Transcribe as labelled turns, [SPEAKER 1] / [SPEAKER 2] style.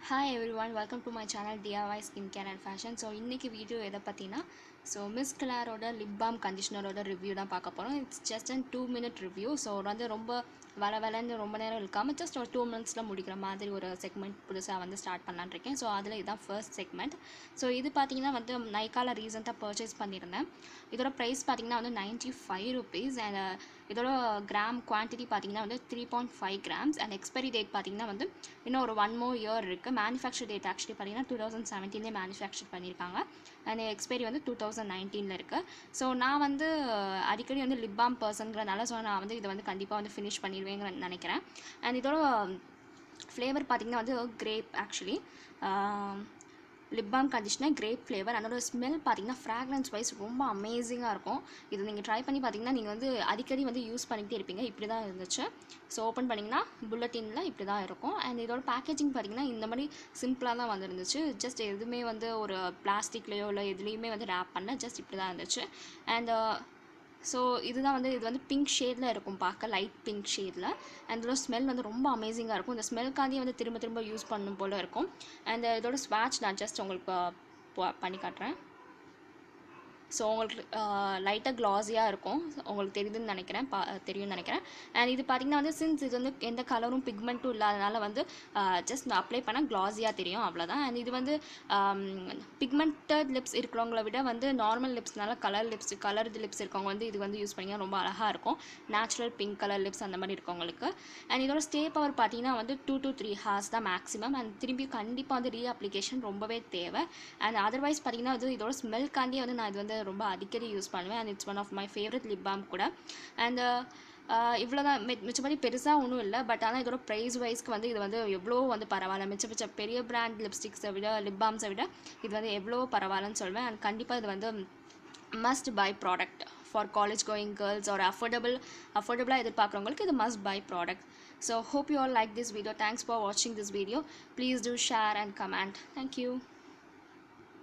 [SPEAKER 1] Hi everyone, welcome to my channel DIY Skincare and Fashion. So இன்னைக்கு video எதை பற்றினா miss கிளாரோட lip balm கண்டிஷனரோட review தான் பார்க்க போகிறோம். It's just and 2-minute review. So ரொம்ப வளன்னு ரொம்ப நேரம் இருக்காமல் ஜஸ்ட் ஒரு 2 minutes முடிக்கிற மாதிரி ஒரு செக்மெண்ட் புதுசாக ஸ்டார்ட் பண்ணலான்னு இருக்கேன். ஸோ அதில் இதுதான் ஃபர்ஸ்ட் செக்மெண்ட். ஸோ இது பார்த்தீங்கன்னா நைக்காவில் ரீசெண்டாக பர்ச்சேஸ் பண்ணியிருந்தேன். இதோட ப்ரைஸ் பார்த்தீங்கன்னா 95 rupees அண்ட் இதோட கிராம் குவான்டிட்டி பார்த்தீங்கன்னா 3.5 grams அண்ட் எக்ஸ்பைரி டேட் பார்த்தீங்கன்னா இன்னும் ஒரு 1 more year இருக்குது. மேனுஃபேக்சர் டேட் ஆக்சுவலி பார்த்தீங்கன்னா 2017 மேனுஃபேக்சர் பண்ணியிருக்காங்க அண்ட் எக்ஸ்பைரி 2019 இருக்குது. ஸோ நான் அடிக்கடி லிப் பாம் பர்சன்கிறனால ஸோ நான் இதை கண்டிப்பாக ஃபினிஷ் பண்ணிடுவேங்கிற நினைக்கிறேன். அண்ட் இதோட ஃப்ளேவர் பார்த்தீங்கன்னா grape actually lip balm conditioner grape flavour. அதோட ஸ்மெல் பார்த்தீங்கன்னா ஃப்ராக்ரன்ஸ் வைஸ் ரொம்ப அமேசிங்காக இருக்கும். இது நீங்கள் ட்ரை பண்ணி பார்த்தீங்கன்னா நீங்கள் அடிக்கடி யூஸ் பண்ணிகிட்டே இருப்பீங்க. இப்படி தான் இருந்துச்சு. ஸோ ஓப்பன் பண்ணிங்கன்னா புல்லட்டினில் இப்படி தான் இருக்கும். அண்ட் இதோட பேக்கேஜிங் பார்த்தீங்கன்னா இந்த மாதிரி சிம்பிளாக தான் வந்துருந்துச்சு. ஜஸ்ட் எதுவுமே ஒரு பிளாஸ்டிக்லேயோ இல்லை எதுலேயுமே ரேப் பண்ண ஜஸ்ட் இப்படி தான் இருந்துச்சு. அண்ட் ஸோ இது பிங்க் ஷேடில் இருக்கும், பார்க்க லைட் பிங்க் ஷேடில். அண்ட் இதோட ஸ்மெல் ரொம்ப அமேசிங்காக இருக்கும். இந்த ஸ்மெல்காண்டி திரும்ப யூஸ் பண்ணும் போல் இருக்கும். அண்ட் இதோட ஸ்வாட்ச் நான் ஜஸ்ட் உங்களுக்கு பண்ணி காட்டுறேன். ஸோ உங்களுக்கு லைட்டாக க்ளாஸியாக இருக்கும், உங்களுக்கு தெரியும்னு நினைக்கிறேன். அண்ட் இது பார்த்திங்கன்னா சின்ஸ் இது எந்த கலரும் பிக்மெண்ட்டும் இல்லாதனால ஜஸ்ட் அப்ளை பண்ணால் க்ளாஸியாக தெரியும், அவ்வளோதான். அண்ட் இது பிக்மெண்டட் லிப்ஸ் இருக்கிறவங்கள விட நார்மல் லிப்ஸ்னால கலர்டு லிப்ஸ் இருக்கவங்க இது யூஸ் பண்ணிங்கன்னா ரொம்ப அழகாக இருக்கும். நேச்சுரல் பிங்க் கலர் லிப்ஸ் அந்த மாதிரி இருக்கவங்களுக்கு. அண்ட் இதோட ஸ்டே பவர் பார்த்திங்கன்னா 2 to 3 hours தான் மேக்ஸிமம். அண்ட் திரும்பி கண்டிப்பாக ரீஅப்ளிகேஷன் ரொம்பவே தேவை. அண்ட் அதர்வைஸ் பார்த்திங்கன்னா இதோட ஸ்மெல்காண்டி நான் இது ரொம்ப அடிக்கடி யூஸ் பண்ணுவேன். And it's one of my favourite lip balm கூட. அண்ட் இவ்வளோதான், மிச்சப்படி பெருசாக ஒன்றும் இல்லை. பட் ஆனால் இதோட ப்ரைஸ் வைஸ்க்கு இது எவ்வளோ பரவாயில்ல. மிச்ச பெரிய பிராண்ட் லிப்ஸ்டிக்ஸை விட லிப் பாம்ஸை விட இது எவ்வளோ பரவாயில்லன்னு சொல்வேன். அண்ட் கண்டிப்பாக இது must by product for college going girls ஒரு அஃபோர்டபுளாக எதிர்பார்க்குறவங்களுக்கு இது must by product. So hope you all like this video. Thanks for watching this video. Please do share and comment. Thank you.